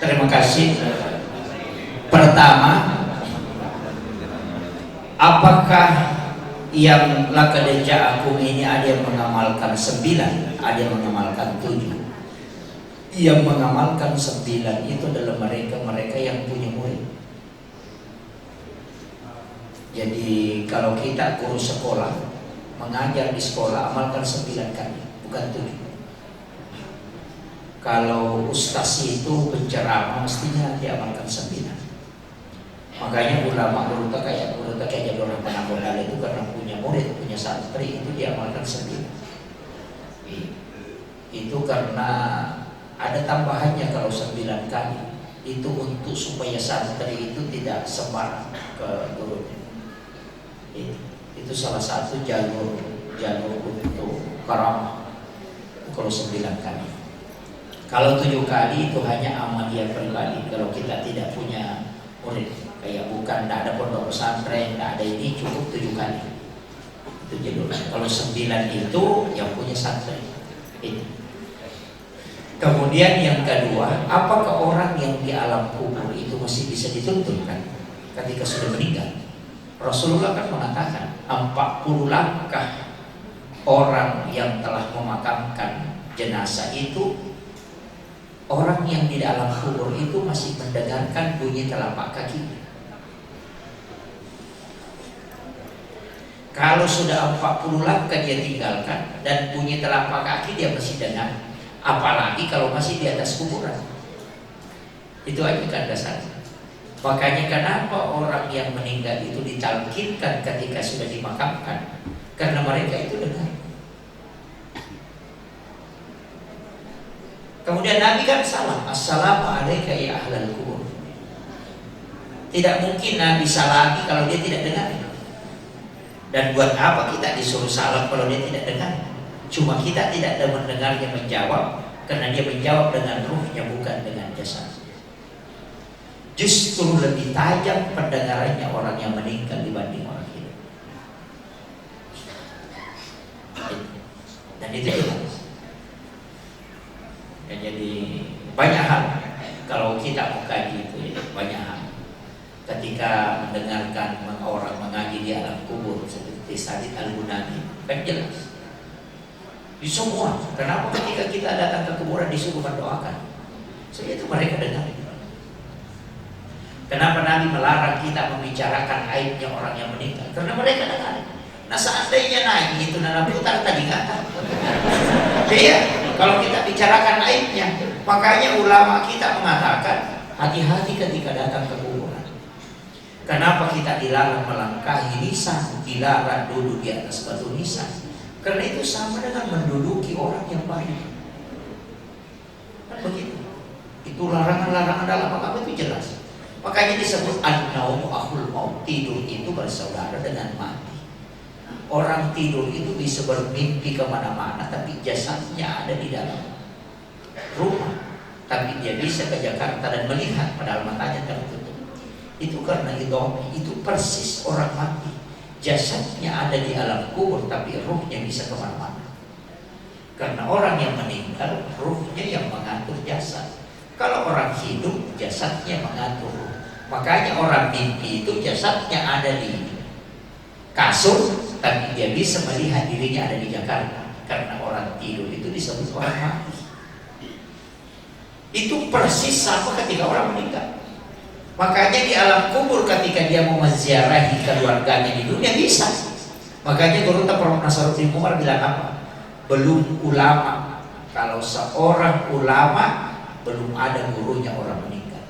Terima kasih. Pertama, apakah yang laqad ja'akum ini ada yang mengamalkan 9, ada yang mengamalkan 7? Yang mengamalkan 9 itu adalah mereka yang punya murid. Jadi kalau kita guru sekolah mengajar di sekolah, amalkan 9 kali, bukan 7. Kalau ustaz itu penceramah mestinya diamalkan 9. Makanya ulama berutak kayak Jabir Rahman Abdullah itu karena punya murid, punya santri, itu diamalkan 9. Itu karena ada tambahannya kalau 9 kali. Itu untuk supaya santri itu tidak sembarang ke gurunya. Itu salah satu jalur untuk karamah. Kalau 9 kali. Kalau 7 kali itu hanya amaliyah pribadi. Kalau kita tidak punya murid, kayak bukan, tidak ada pondok pesantren, tidak ada ini, cukup 7 kali. Itu jalur. Kalau 9 itu yang punya santri. Itu. Kemudian yang kedua, apakah orang yang di alam kubur itu masih bisa dituntunkan ketika sudah meninggal? Rasulullah kan mengatakan 40 langkah orang yang telah memakamkan jenazah itu, orang yang di dalam kubur itu masih mendengarkan bunyi telapak kaki. Kalau sudah 40 langkah dia tinggalkan dan bunyi telapak kaki dia masih dengar, apalagi kalau masih di atas kuburan. Itu aja kan dasarnya. Makanya kenapa orang yang meninggal itu ditalkinkan ketika sudah dimakamkan? Karena mereka itu dengar. Kemudian Nabi kan salam, assalamualaikum ya ahlal kubur. Tidak mungkin Nabi salami kalau dia tidak dengar. Dan buat apa kita disuruh salam kalau dia tidak dengar? Cuma kita tidak ada mendengarnya menjawab, karena dia menjawab dengan ruhnya bukan dengan jasad. Justru lebih tajam pendengarannya orang yang meninggal dibanding orang hidup. Dan itu jelas. Ya, jadi banyak hal kalau kita mau kaji itu ya, banyak hal. Ketika mendengarkan orang mengaji di alam kubur seperti Said Al-Bunani, kan jelas. Di semua. Kenapa ketika kita datang ke kuburan disuruh mendoakan? Saya itu mereka dengar. Kenapa Nabi melarang kita membicarakan aibnya orang yang meninggal? Karena mereka dengar. Nah seandainya naik itu Nabi putar tadi nggak tahu. Iya, kalau kita bicarakan aibnya, makanya ulama kita mengatakan hati-hati ketika datang ke kuburan. Kenapa kita dilarang melangkahi nisan, dilarang duduk di atas batu nisan? Karena itu sama dengan menduduki orang yang baik. Kan begitu. Itu larangan-larangan dalam agama itu jelas. Makanya disebut an-naum akhul maut, tidur itu bersaudara dengan mati. Orang tidur itu bisa bermimpi kemana-mana, tapi jasadnya ada di dalam rumah. Tapi dia bisa ke Jakarta dan melihat padahal matanya tertutup. Itu karena itu persis orang mati. Jasadnya ada di alam kubur, tapi ruhnya bisa kemana-mana. Karena orang yang meninggal, ruhnya yang mengatur jasad. Kalau orang hidup, jasadnya mengatur ruh. Makanya orang mimpi itu jasadnya ada di kasur, tapi dia bisa melihat dirinya ada di Jakarta. Karena orang tidur itu disebut orang mati. Itu persis sama ketika orang meninggal. Makanya di alam kubur ketika dia mau menziarahi keluarganya di dunia bisa. Makanya Guru Prof. Nasaruddin Umar bilang apa? Belum ulama. Kalau seorang ulama belum ada gurunya orang meninggal.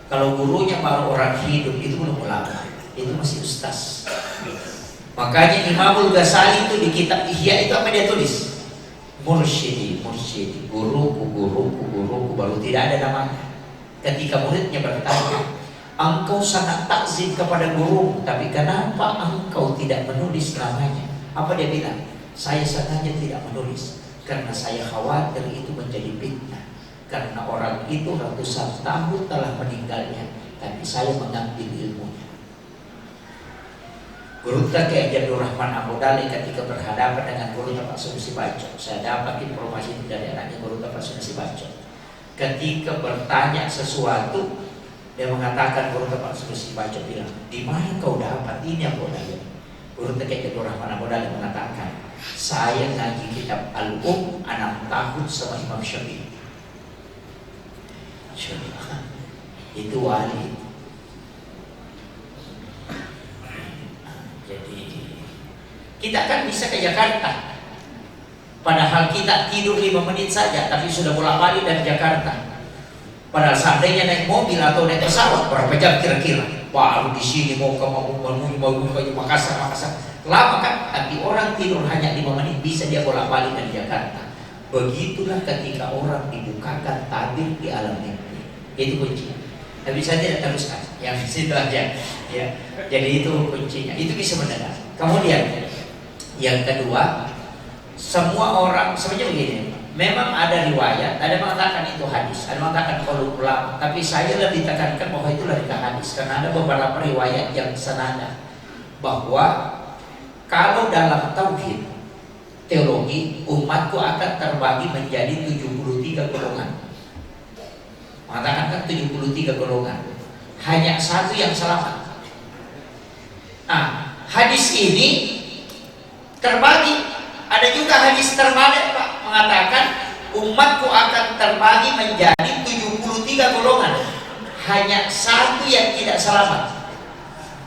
Kalau gurunya baru orang hidup itu belum ulama. Itu masih ustaz. Makanya Imamul Ghazali itu di kitab Ihya itu apa dia tulis? Mursyidi, guruku, baru tidak ada namanya. Ketika muridnya bertanya, engkau sangat takzim kepada guru, tapi kenapa engkau tidak menulis namanya? Apa dia bilang? Saya sengaja tidak menulis karena saya khawatir itu menjadi fitnah. Karena orang itu ratusan tahun telah meninggalnya, tapi saya mengambil ilmunya. Guru Kiai Jabir Rahman Abdullah ketika berhadapan dengan guru Pak Sunusi Baco, saya dapat informasi dari anaknya guru Pak Sunusi Baco. ketika bertanya sesuatu, dia mengatakan, guru tempat susi baca bilang, di mana kau dapat ini yang kau lihat? Guru Tengah Rahman Abu Dali mengatakan, saya ngaji kitab Al-Um 6 tahun sama Imam Syafi'i. Itu wali. Jadi kita kan bisa ke Jakarta, padahal kita tidur 5 menit saja, tapi sudah bolak-balik dari Jakarta. Padahal seandainya naik mobil atau naik pesawat berapa jam kira-kira? Baru di sini mau ke Makassar. Lama kan? Tapi orang tidur hanya 5 menit bisa dia bolak-balik dari Jakarta. Begitulah ketika orang dibukakan tabir di alam mimpi. Itu kuncinya. Tapi saya tidak teruskan. Yang di situ aja. Ya. Jadi itu kuncinya. Itu bisa mendengar. Kemudian yang kedua, semua orang sebenarnya begini. Memang ada riwayat, ada mengatakan itu hadis, ada mengatakan qaulul ulama, tapi saya lebih tekankan bahwa itu dari hadis karena ada beberapa riwayat yang senada bahwa kalau dalam tauhid teologi umatku akan terbagi menjadi 73 golongan. Mengatakan kan 73 golongan. Hanya satu yang selamat. Nah, hadis ini terbagi. Ada juga hadis terbalik, Pak, mengatakan umatku akan terbagi menjadi 73 golongan. Hanya satu yang tidak selamat.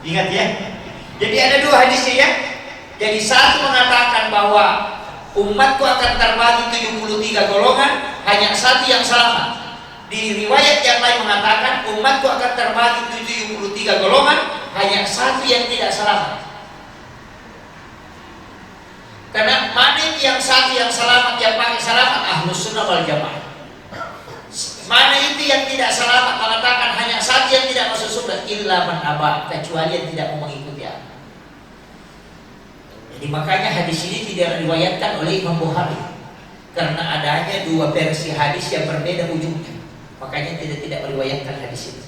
Ingat ya. Jadi ada dua hadisnya ya. Jadi satu mengatakan bahwa umatku akan terbagi 73 golongan, hanya satu yang selamat. Di riwayat yang lain mengatakan umatku akan terbagi 73 golongan, hanya satu yang tidak selamat. Karena mana yang satu yang selamat, yang paling selamat Ahlus Sunnah wal Jamaah. Mana itu yang tidak selamat, mengatakan hanya satu yang tidak masuk surga, illa man aba, kecuali yang tidak mau mengikuti aku. Jadi makanya hadis ini tidak diriwayatkan oleh Imam Bukhari karena adanya dua versi hadis yang berbeda ujungnya. Makanya tidak meriwayatkan hadis itu.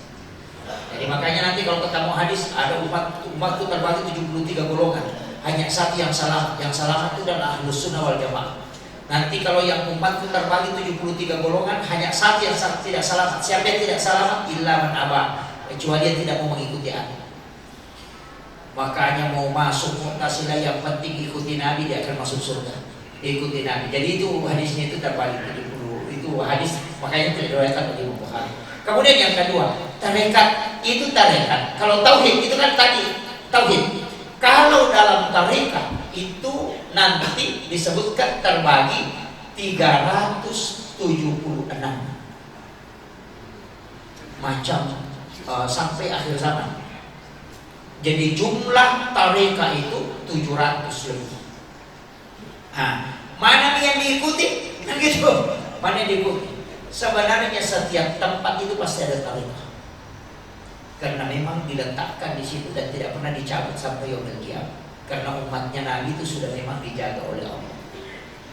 Jadi makanya nanti kalau ketemu hadis ada umat itu terbagi 73 golongan. Hanya satu yang selamat. Yang selamat itu adalah Ahlus Sunnah wal Jamaah. Nanti kalau yang umat itu terbagi 73 golongan, hanya satu yang tidak selamat. Siapa yang tidak selamat? Illa man aba, kecuali yang tidak mau mengikuti aku. Makanya mau masuk Mu'tazilah yang penting ikuti Nabi, dia akan masuk surga. Ikuti Nabi. Jadi itu hadisnya itu terbalik 70. Itu hadis, makanya tidak diriwayatkan oleh Imam Bukhari. Kemudian yang kedua, tarekat itu tarekat. Kalau tauhid itu kan tadi tauhid. Kalau dalam tarekat itu nanti disebutkan terbagi 376 macam sampai akhir zaman. Jadi jumlah tarekat itu 700 lebih. Nah, mana yang diikuti? Kan gitu. Mana yang diikuti? Sebenarnya setiap tempat itu pasti ada tarekat. Karena memang diletakkan di situ dan tidak pernah dicabut sampai yaumil qiyamah. Karena umatnya Nabi itu sudah memang dijaga oleh Allah.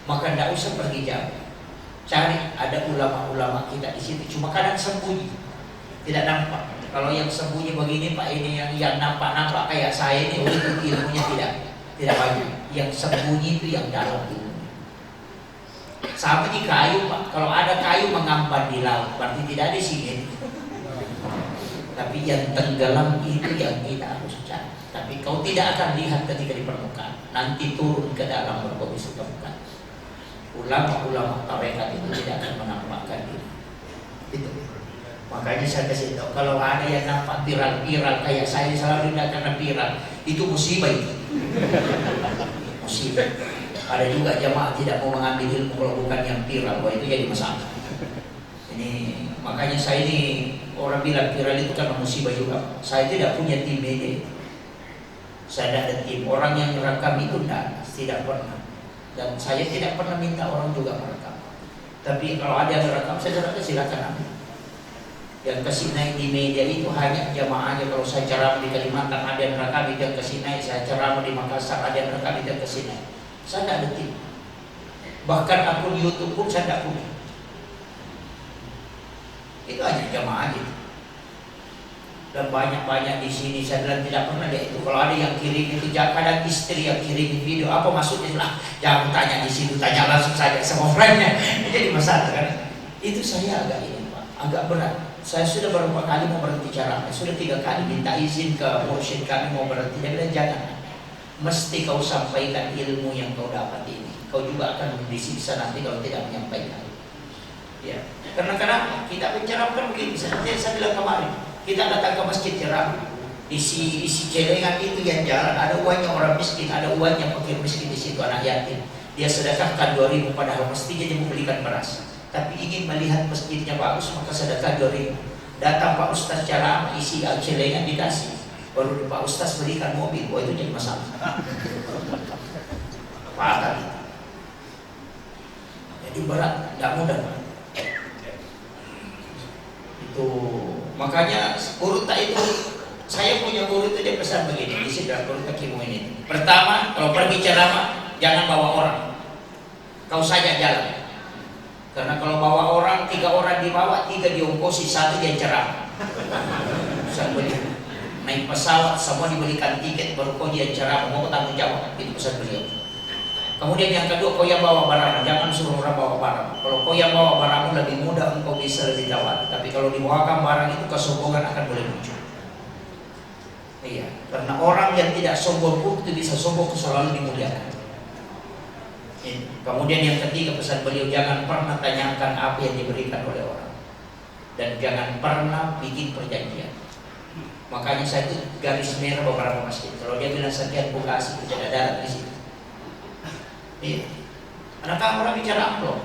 Maka tidak usah pergi jauh. Cari ada ulama-ulama kita di situ. Cuma kadang sembunyi, tidak nampak. Kalau yang sembunyi begini Pak, ini yang nampak kayak saya ini, itu ilmunya tidak banyak. Yang sembunyi itu yang dalam ilmunya. Sama di kayu Pak. Kalau ada kayu mengamban di laut, berarti tidak ada di sini. Tapi yang tenggelam itu yang kita harus cari. Tapi kau tidak akan lihat ketika di permukaan. Nanti turun ke dalam baru kau bisa temukan. Ulama-ulama tarekat itu tidak akan menampakkan diri. Itu. Makanya saya kasih tahu, kalau ada yang nampak viral kayak saya selalu tidak karena viral, itu musibah itu. Musibah. Ada juga jamaah tidak mau mengambil ilmu kalau bukan yang viral, wah itu jadi masalah. Ini makanya saya ini orang bilang viral itu karena musibah juga. Saya tidak punya tim media. Saya tidak ada tim. Orang yang merekam itu tidak pernah. Dan saya tidak pernah minta orang juga merekam. Tapi kalau ada yang merekam, saya kata silakan ambil. Yang kasih naik di media itu hanya jamaah aja. Kalau saya ceramah di Kalimantan ada yang merekam, itu yang kasih naik. Saya ceramah di Makassar ada yang merekam, itu yang kasih naik. Saya tidak ada tim. Bahkan akun YouTube pun saya tidak punya. Itu hanya jamaah gitu. Dan banyak di sini saya bilang tidak pernah dia itu. Kalau ada yang kirim itu, kadang istri yang kirim video, apa maksudnya lah? Jangan tanya di situ, tanya langsung saja sama friendnya. Jadi masalah kan? Itu saya agak ini. agak berat. Saya sudah beberapa kali mau berhenti ceramah, sudah 3 kali minta izin ke mursyid kami mau berhenti. Dia bilang jangan, mesti kau sampaikan ilmu yang kau dapat ini. Kau juga akan disiksa nanti kalau tidak menyampaikan. Ya, karena kenapa? Kita menceramkan begini. Saya bilang kemarin, kita datang ke masjid ceramah, isi celengan itu yang jalan, ada uangnya orang miskin, ada uangnya fakir miskin di situ, anak yatim. Dia sedekahkan 2.000 padahal mestinya dia membelikan beras. Tapi ingin melihat masjidnya bagus, maka sedekah 2.000. Datang Pak Ustaz ceramah, isi celengan dikasih. Baru Pak Ustaz belikan mobil, itu jadi masalah. Fatal. Jadi berat, tidak mudah. Itu makanya guru tak itu, saya punya guru itu dia pesan begini, di sini dalam guru takimu ini. Pertama, kalau pergi ceramah jangan bawa orang, kau saja jalan. Karena kalau bawa orang, 3 orang dibawa, 3 diongkosi, 1 dia ceramah. Naik pesawat, semua diberikan tiket, baru kau dia ceramah, mau tanggung jawab. Itu pesan beliau. Kemudian yang kedua, kau yang bawa barang, jangan suruh orang bawa barang. Kalau kau yang bawa barangmu lebih mudah, engkau bisa lebih jawab. Tapi kalau dibawakan barang itu kesombongan akan boleh muncul. Iya, karena orang yang tidak sombong pun itu bisa sombong, selalu dimuliakan. Kemudian yang ketiga pesan beliau, jangan pernah tanyakan apa yang diberikan oleh orang, dan jangan pernah bikin perjanjian. Makanya saya itu garis merah beberapa masjid. Kalau dia bilang sekian kasih, tidak ada darat di situ. Iya. Karena kan orang bicara amplop,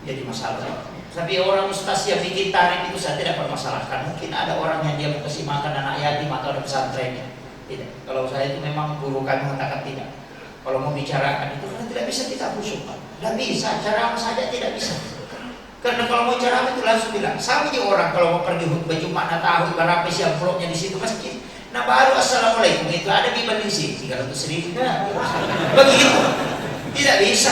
jadi masalah. Tapi orang ustaz yang bikin tarif itu saya tidak permasalahkan. Mungkin ada orang yang dia mau kasih makan anak yatim atau ada pesantrennya. Tidak. Kalau saya itu memang guru kami mengatakan tidak. Kalau mau bicarakan itu karena tidak bisa kita khusyuk. Tidak bisa, ceramah saja tidak bisa. Karena kalau mau ceramah itu langsung bilang, sama aja orang kalau mau pergi khutbah Jumat tahu berapa isi amplopnya di situ masjid. Nah baru assalamualaikum itu ada di Bandung 300.000. Begitu, tidak bisa.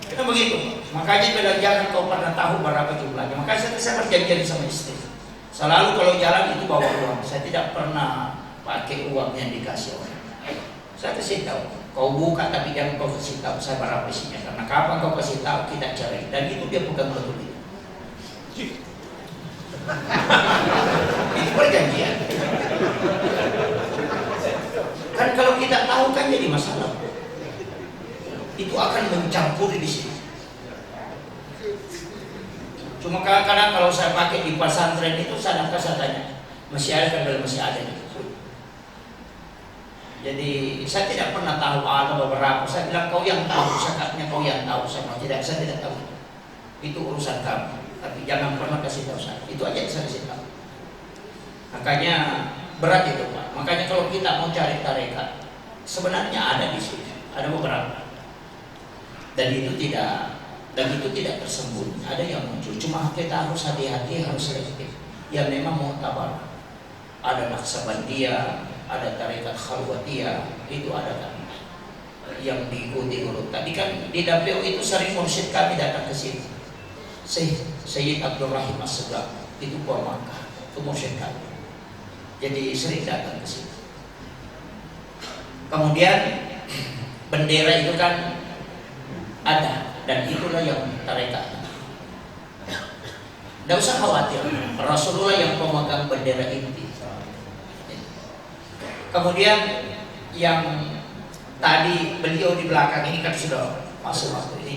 Karena begitu. Makanya bilang jangan kau pernah tahu berapa jumlahnya. Makanya saya berjanjian sama istri. Selalu kalau jalan itu bawa uang. Saya tidak pernah pakai uang yang dikasih orang. Saya kasih tahu, kau buka tapi jangan kau kasih tahu saya berapa isinya. Karena kapan kau kasih tahu kita cerai. Dan itu dia bukan betul. Itu perjanjian. Kan kalau kita tahu kan jadi masalah. Itu akan mencampuri di sini. Cuma kadang-kadang kalau saya pakai di pesantren itu saya tanya, masih ada kan? Masih ada. Jadi saya tidak pernah tahu ada beberapa. Saya bilang kau yang tahu, zakatnya kau yang tahu. Saya tidak tahu. Itu urusan kamu. Tapi jangan pernah kasih tahu saya. Itu aja yang saya kasih tahu. Makanya berat itu Pak. Makanya kalau kita mau cari tarekat, sebenarnya ada di sini, ada beberapa. Dan itu tidak tersembunyi. Ada yang muncul. Cuma kita harus hati-hati, harus selektif. Yang memang mu'tabar. Ada Naqsabandiyah, ada tarekat Khalwatiyah, itu ada kan yang diikuti guru. Tadi kan di Dapil itu sering mursyid kami datang ke sini. Sayyid Abdul Rahim As-Segaf itu Purmaka, itu mursyid kami. Jadi sering datang ke sini. Kemudian bendera itu kan ada, dan itulah yang tarekat. Tidak usah khawatir, Rasulullah yang pemegang bendera inti. Kemudian yang tadi beliau di belakang ini kan sudah masuk waktu ini.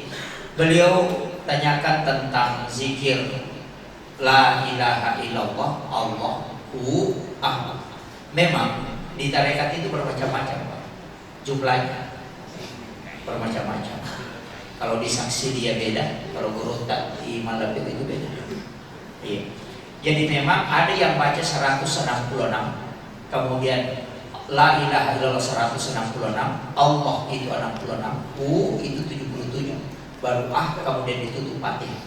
Beliau tanyakan tentang zikir la ilaha illallah Allahu Ahad. Memang di tarekat itu bermacam-macam Pak. Jumlahnya bermacam-macam. Kalau di saksi dia beda, kalau guru tak di Malabit itu beda. Iya. Jadi memang ada yang baca 166, kemudian la ilaha illallah 166, Allah itu 66, itu 77, baru kemudian ditutup Fatihah.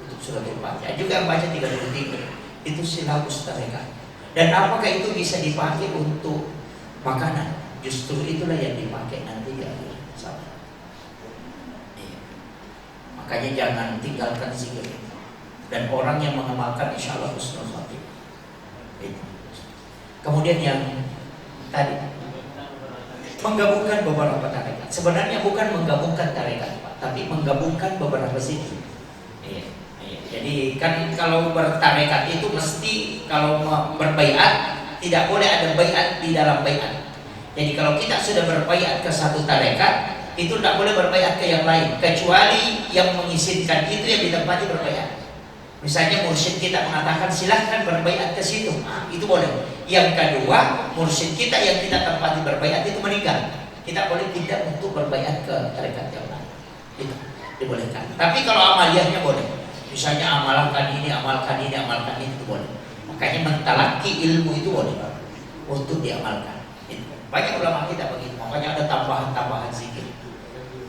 Tutup surat Al-Fatihah. Juga yang baca 33, itu silabus tarekat. Dan apakah itu bisa dipakai untuk makanan? Justru itulah yang dipakai nanti di akhir zaman. Makanya jangan tinggalkan zikir. Dan orang yang mengamalkan insya Allah husnul khatimah. Kemudian yang tadi menggabungkan beberapa tarekat. Sebenarnya bukan menggabungkan tarekat, tapi menggabungkan beberapa zikir. Jadi kan kalau bertarekat itu mesti kalau berbaiat tidak boleh ada baiat di dalam baiat. Jadi kalau kita sudah berbaiat ke satu tarekat, itu tidak boleh berbaiat ke yang lain kecuali yang mengizinkan itu yang ditempati berbaiat. Misalnya mursyid kita mengatakan silahkan berbaiat ke situ, itu boleh. Yang kedua, mursyid kita yang kita tempati berbaiat itu meninggal, kita boleh tidak untuk berbaiat ke tarekat yang lain, itu dibolehkan. Tapi kalau amaliyahnya boleh. Misalnya amalkan ini, amalkan ini, amalkan ini, itu boleh. Makanya mentalaki ilmu itu boleh untuk diamalkan. Banyak ulama kita begitu. Makanya ada tambahan-tambahan zikir.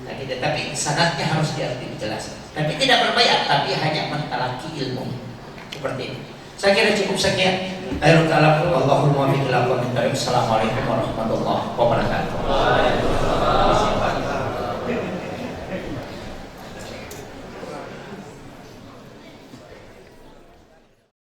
Nah, tapi sanadnya harus dijelaskan. Tapi tidak berbaiat, tapi hanya mentalaki ilmu. Seperti itu. Saya kira cukup sekian. Akhirul kalam. Allahumma bi'illah wa min. Assalamualaikum warahmatullahi wabarakatuh.